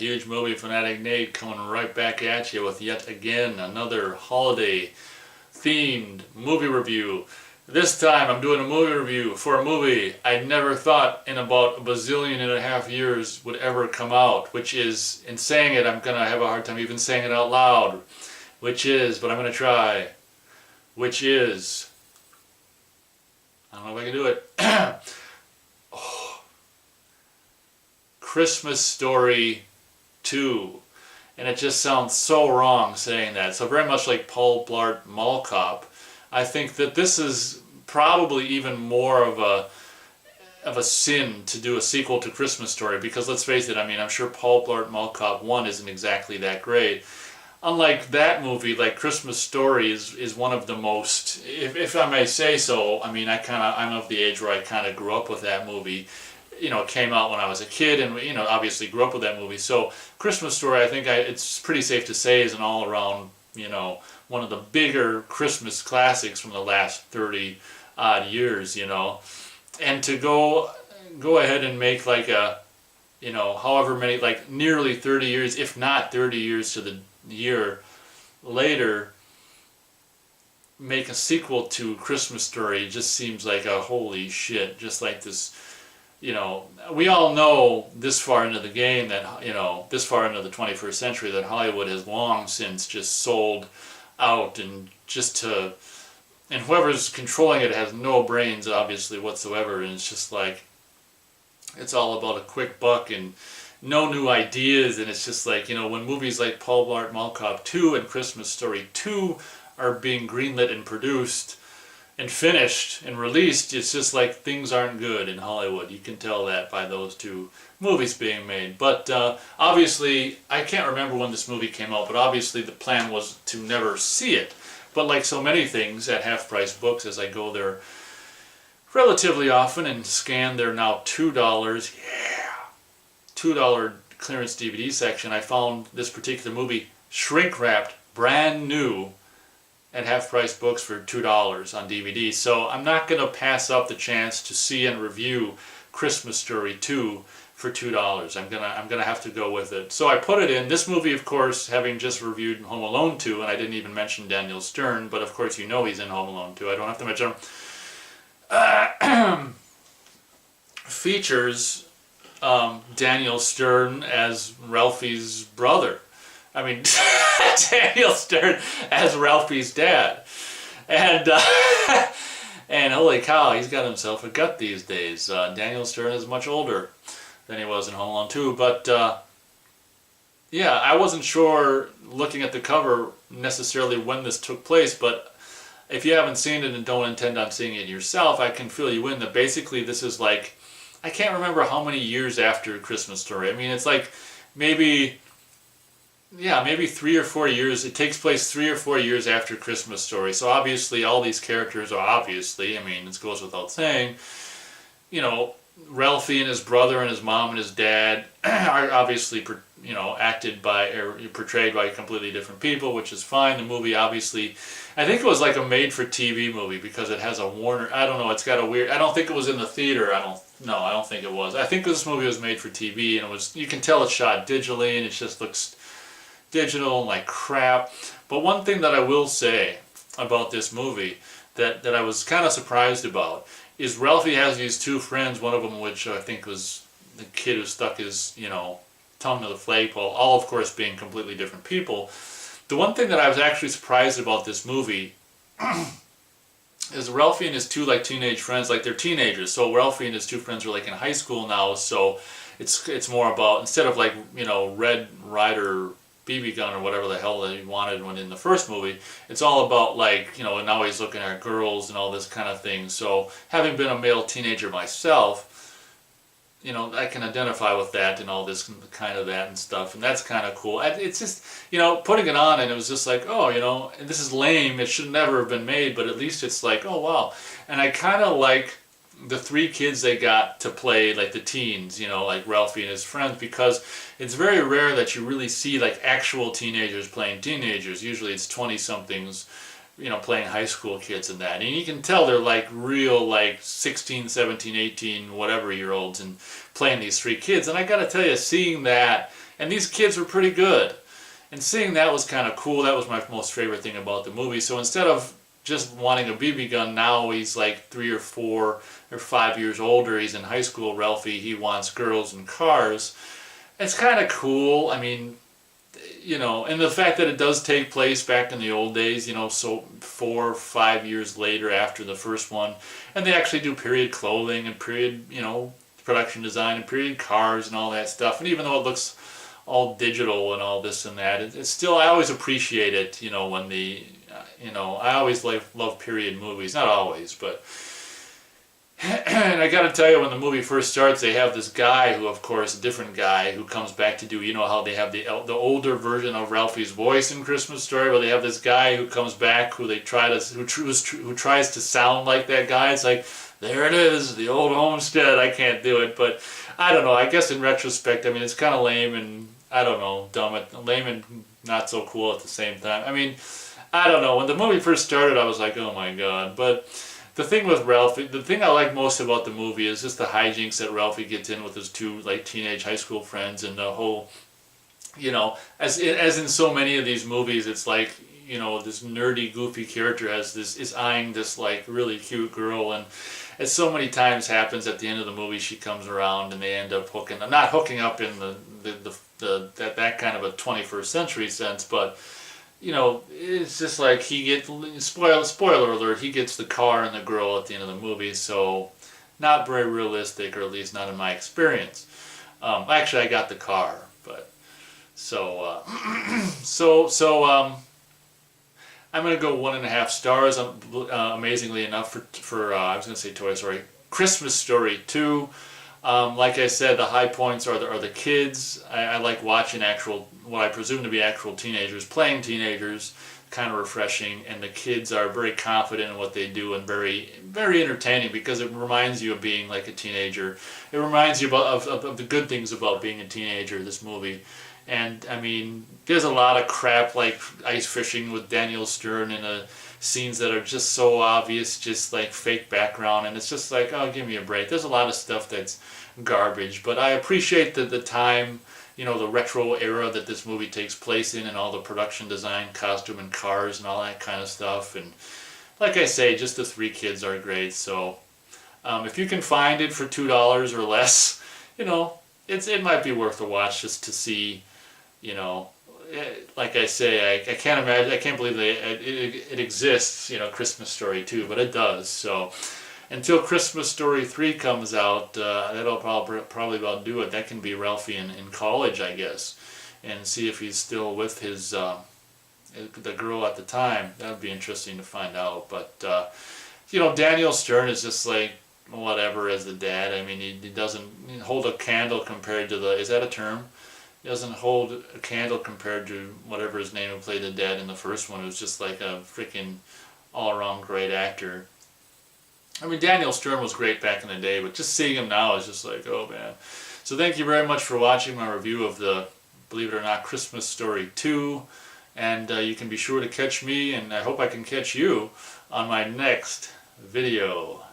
Huge Movie Fanatic Nate coming right back at you with yet again another holiday themed movie review. This time I'm doing a movie review for a movie I never thought in about a bazillion and a half years would ever come out, which is, in saying it, I'm going to have a hard time even saying it out loud, which is, but I'm going to try, which is, I don't know if I can do it, Christmas Story 2. And it just sounds so wrong saying that. So very much like Paul Blart Mall Cop. I think that this is probably even more of a sin to do a sequel to Christmas Story, because let's face it, I mean, I'm sure Paul Blart Mall Cop 1 isn't exactly that great. Unlike that movie, like Christmas Story is one of the most, if I may say so, I mean, I'm of the age where I kind of grew up with that movie. You know, it came out when I was a kid, and you know, obviously grew up with that movie. So Christmas Story, I think it's pretty safe to say, is an all-around, you know, one of the bigger Christmas classics from the last 30 odd years, you know. And to go ahead and make like a, you know, however many, like nearly 30 years, if not 30 years to the year later, make a sequel to Christmas Story just seems like a holy shit. Just like this, you know, we all know this far into the game that, you know, this far into the 21st century that Hollywood has long since just sold out, and and whoever's controlling it has no brains obviously whatsoever, and it's just like, it's all about a quick buck and no new ideas. And it's just like, you know, when movies like Paul Blart Mall Cop 2 and Christmas Story 2 are being greenlit and produced and finished and released, it's just like things aren't good in Hollywood. You can tell that by those two movies being made. But obviously, I can't remember when this movie came out, but obviously the plan was to never see it. But like so many things at Half Price Books, as I go there relatively often and scan their now $2, $2 clearance DVD section, I found this particular movie shrink wrapped, brand new, at Half Price Books for $2 on DVD. So I'm not going to pass up the chance to see and review Christmas Story 2 for $2. I'm gonna have to go with it. So I put it in. This movie, of course, having just reviewed Home Alone 2, and I didn't even mention Daniel Stern, but of course you know he's in Home Alone 2. I don't have to mention him. Features Daniel Stern as Ralphie's brother. I mean, Daniel Stern as Ralphie's dad. And and holy cow, he's got himself a gut these days. Daniel Stern is much older than he was in Home Alone 2. But yeah, I wasn't sure looking at the cover necessarily when this took place, but if you haven't seen it and don't intend on seeing it yourself, I can fill you in that basically this is like, I can't remember how many years after Christmas Story. I mean, it's like maybe 3 or 4 years. It takes place 3 or 4 years after Christmas Story. So obviously all these characters are obviously, I mean, this goes without saying, you know, Ralphie and his brother and his mom and his dad are obviously, you know, acted by or portrayed by completely different people, which is fine. The movie obviously, I think it was like a made-for-TV movie because it has a Warner, I don't know, it's got a weird, I don't think it was in the theater, I don't think it was. I think this movie was made for TV, and it was, you can tell it's shot digitally and it just looks digital and like crap. But one thing that I will say about this movie that I was kind of surprised about is Ralphie has these two friends, one of them which I think was the kid who stuck his, you know, tongue to the flagpole, all of course being completely different people. The one thing that I was actually surprised about this movie is Ralphie and his two like teenage friends, like they're teenagers, so Ralphie and his two friends are like in high school now, so it's more about, instead of like, you know, Red Ryder BB gun or whatever the hell they wanted when in the first movie, it's all about like, you know, now he's looking at girls and all this kind of thing. So having been a male teenager myself, you know, I can identify with that and all this kind of that and stuff, and that's kind of cool. It's just, you know, putting it on and it was just like, oh, you know, this is lame, it should never have been made, but at least it's like, oh wow. And I kind of like the three kids they got to play like the teens, you know, like Ralphie and his friends, because it's very rare that you really see like actual teenagers playing teenagers. Usually it's 20-somethings, you know, playing high school kids and that. And you can tell they're like real like 16, 17, 18, whatever year olds and playing these three kids. And I gotta tell you, seeing that And these kids were pretty good. And seeing that was kind of cool. That was my most favorite thing about the movie. So instead of just wanting a BB gun, now he's like 3 or 4 or 5 years older. He's in high school, Ralphie. He wants girls and cars. It's kind of cool. I mean, you know, and the fact that it does take place back in the old days, you know, so 4 or 5 years later after the first one. And they actually do period clothing and period, you know, production design and period cars and all that stuff. And even though it looks all digital and all this and that, it's still, I always appreciate it, you know, when the, you know, I always love period movies. Not always, but and I gotta tell you, when the movie first starts, they have this guy who, of course, a different guy who comes back to do, you know how they have the older version of Ralphie's voice in Christmas Story, where they have this guy who comes back who they try to who tries to sound like that guy. It's like, there it is, the old homestead. I can't do it, but I don't know. I guess in retrospect, I mean, it's kind of lame and I don't know, lame and not so cool at the same time. I mean, I don't know. When the movie first started, I was like, oh my god, but. The thing with Ralphie, the thing I like most about the movie is just the hijinks that Ralphie gets in with his 2 like teenage high school friends, and the whole, you know, as in so many of these movies, it's like, you know, this nerdy, goofy character is eyeing this like really cute girl, and as so many times happens at the end of the movie, she comes around and they end up not hooking up in that kind of a 21st century sense, but. You know, it's just like he gets, spoiler alert, he gets the car and the girl at the end of the movie, so not very realistic, or at least not in my experience. Actually, I got the car, but, so, I'm going to go 1.5 stars, amazingly enough, for I was going to say Toy Story, Christmas Story 2. Like I said, the high points are the kids. I like watching what I presume to be actual teenagers playing teenagers, kind of refreshing, and the kids are very confident in what they do and very, very entertaining because it reminds you of being like a teenager. It reminds you of the good things about being a teenager, this movie. And, I mean, there's a lot of crap like ice fishing with Daniel Stern and scenes that are just so obvious, just like fake background, and it's just like, oh, give me a break. There's a lot of stuff that's garbage, but I appreciate the time, you know, the retro era that this movie takes place in, and all the production design, costume, and cars, and all that kind of stuff. And like I say, just the 3 kids are great. So if you can find it for $2 or less, you know, it might be worth a watch just to see, you know. Like I say, I can't imagine, I can't believe it exists, you know, Christmas Story 2, but it does. So until Christmas Story 3 comes out, that'll probably about do it. That can be Ralphie in college, I guess, and see if he's still with his the girl at the time. That would be interesting to find out. But you know, Daniel Stern is just like whatever as the dad. I mean, he doesn't hold a candle compared to is that a term? He doesn't hold a candle compared to whatever his name who played the dad in the first one. It was just like a freaking all-around great actor. I mean, Daniel Stern was great back in the day, but just seeing him now is just like, oh man. So thank you very much for watching my review of the, believe it or not, Christmas Story 2. And you can be sure to catch me, and I hope I can catch you on my next video.